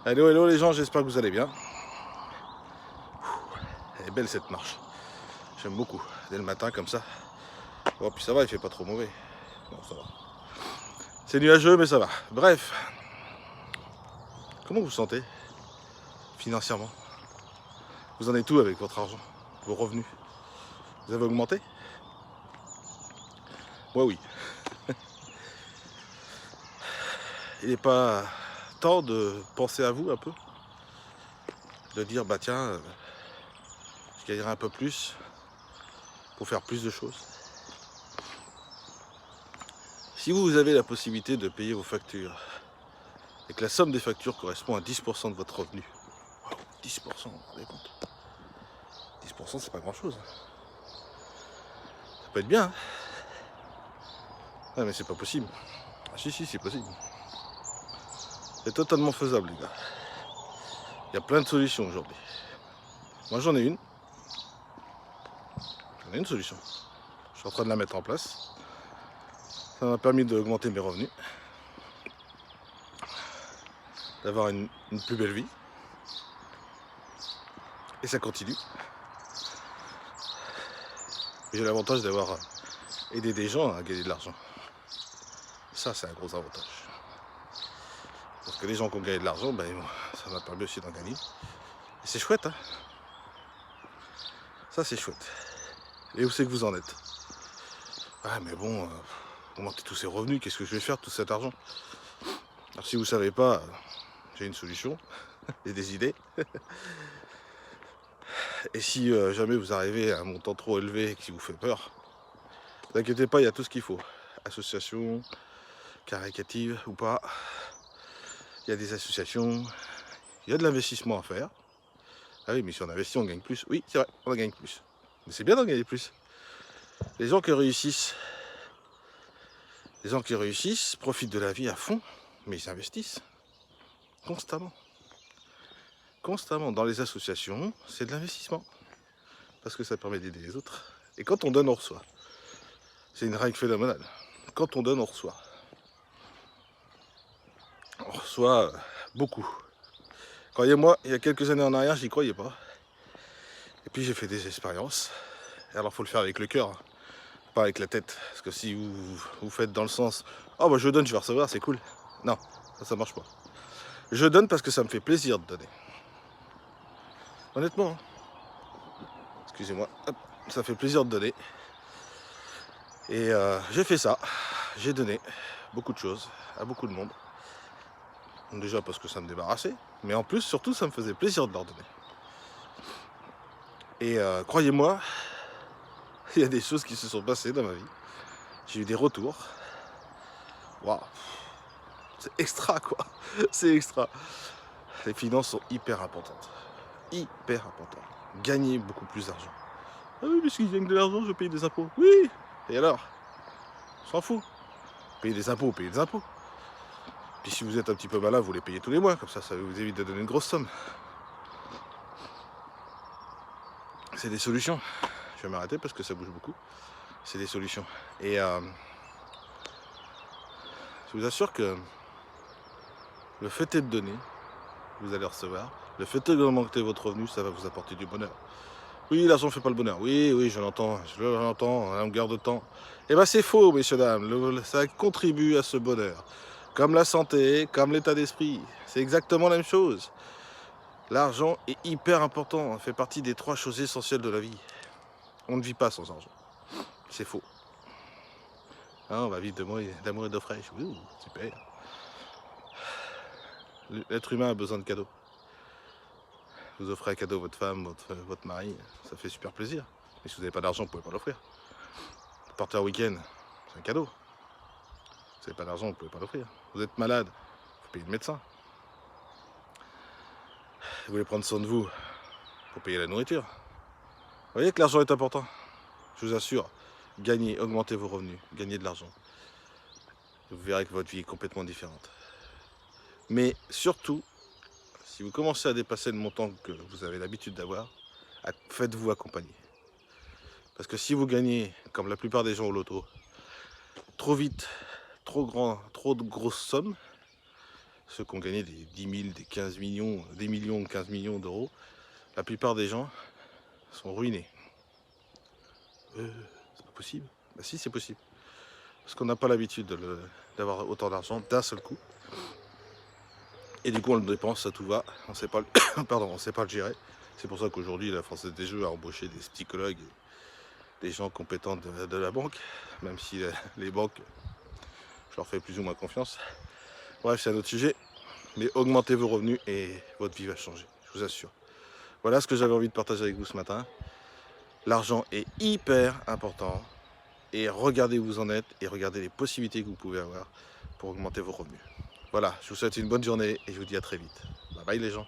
Hello, hello les gens, j'espère que vous allez bien. Elle est belle cette marche. J'aime beaucoup. Dès le matin comme ça. Bon, puis ça va, il fait pas trop mauvais. Non, ça va. C'est nuageux, mais ça va. Bref. Comment vous vous sentez financièrement? Vous en êtes où avec votre argent? Vos revenus? Vous avez augmenté? Moi, oui. Il n'est pas temps de penser à vous un peu? De dire, bah tiens, je gagnerai un peu plus pour faire plus de choses. Si vous avez la possibilité de payer vos factures et que la somme des factures correspond à 10% de votre revenu, 10%, vous vous rendez compte? 10% c'est pas grand chose. Ça peut être bien, hein. Ah mais c'est pas possible. Ah si c'est possible. C'est totalement faisable les gars. Il y a plein de solutions aujourd'hui. Moi j'en ai une. J'en ai une solution. Je suis en train de la mettre en place. Ça m'a permis d'augmenter mes revenus. D'avoir une plus belle vie. Et ça continue. J'ai l'avantage d'avoir aidé des gens à gagner de l'argent. Ça c'est un gros avantage. Parce que les gens qui ont gagné de l'argent, ben, ça m'a permis aussi d'en gagner. Et c'est chouette, hein. Ça c'est chouette. Et où c'est que vous en êtes? Ah mais bon, augmenter tous ces revenus, qu'est-ce que je vais faire de tout cet argent? Alors si vous savez pas, j'ai une solution, j'ai des idées. Et si jamais vous arrivez à un montant trop élevé qui vous fait peur, ne vous inquiétez pas, il y a tout ce qu'il faut. Association, caricative ou pas, il y a des associations, il y a de l'investissement à faire. Ah oui, mais si on investit, on gagne plus. Oui, c'est vrai, on en gagne plus. Mais c'est bien d'en gagner plus. Les gens qui réussissent profitent de la vie à fond, mais ils investissent constamment. Constamment. Dans les associations, c'est de l'investissement. Parce que ça permet d'aider les autres. Et quand on donne, on reçoit. C'est une règle phénoménale. Quand on donne, on reçoit. On reçoit beaucoup. Croyez-moi, il y a quelques années en arrière, j'y croyais pas. Et puis j'ai fait des expériences. Et alors, il faut le faire avec le cœur, pas avec la tête. Parce que si vous faites dans le sens « Oh, bah je donne, je vais recevoir, c'est cool ». Non, ça marche pas. Je donne parce que ça me fait plaisir de donner. Honnêtement, hein. Excusez-moi, hop, ça fait plaisir de donner. Et j'ai fait ça, j'ai donné beaucoup de choses à beaucoup de monde. Déjà parce que ça me débarrassait, mais en plus, surtout, ça me faisait plaisir de leur donner. Et croyez-moi, il y a des choses qui se sont passées dans ma vie. J'ai eu des retours. Waouh, c'est extra quoi, c'est extra. Les finances sont hyper importantes. Hyper importantes. Gagner beaucoup plus d'argent. Ah oui, mais si je gagne de l'argent, je paye des impôts. Oui, et alors? On s'en fout. Payer des impôts, payer des impôts. Puis si vous êtes un petit peu malin, vous les payez tous les mois, comme ça vous évite de donner une grosse somme. C'est des solutions. Je vais m'arrêter parce que ça bouge beaucoup. C'est des solutions. Et je vous assure que le fait est de donner, vous allez recevoir. Le fait est d'augmenter votre revenu, ça va vous apporter du bonheur. Oui, l'argent ne fait pas le bonheur. Oui, je l'entends, à longueur de temps. Eh bien, c'est faux, messieurs, dames. Ça contribue à ce bonheur. Comme la santé, comme l'état d'esprit. C'est exactement la même chose. L'argent est hyper important. Ça fait partie des 3 choses essentielles de la vie. On ne vit pas sans argent. C'est faux. Hein, on va vivre d'amour et d'eau fraîche. Ouh, super. L'être humain a besoin de cadeaux. Vous offrez un cadeau à votre femme, votre mari, ça fait super plaisir. Mais si vous n'avez pas d'argent, vous ne pouvez pas l'offrir. Vous partez en week-end, c'est un cadeau. Vous n'avez pas d'argent, vous ne pouvez pas l'offrir. Vous êtes malade, il faut payer le médecin. Vous voulez prendre soin de vous, il faut payer la nourriture. Vous voyez que l'argent est important. Je vous assure, gagnez, augmentez vos revenus, gagnez de l'argent. Vous verrez que votre vie est complètement différente. Mais surtout, si vous commencez à dépasser le montant que vous avez l'habitude d'avoir, faites-vous accompagner. Parce que si vous gagnez, comme la plupart des gens au loto, trop vite, trop de grosses sommes, ceux qui ont gagné des 10 000, des 15 millions, des millions, 15 millions d'euros, la plupart des gens sont ruinés. C'est pas possible. Bah si, c'est possible. Parce qu'on n'a pas l'habitude d'avoir autant d'argent d'un seul coup. Et du coup, on le dépense à tout va. On sait pas le, pardon, on sait pas le gérer. C'est pour ça qu'aujourd'hui, la Française des Jeux a embauché des psychologues, des gens compétents de la banque, même si les banques, je leur fais plus ou moins confiance. Bref, c'est un autre sujet. Mais augmentez vos revenus et votre vie va changer, je vous assure. Voilà ce que j'avais envie de partager avec vous ce matin. L'argent est hyper important et regardez où vous en êtes et regardez les possibilités que vous pouvez avoir pour augmenter vos revenus. Voilà, je vous souhaite une bonne journée et je vous dis à très vite. Bye bye les gens.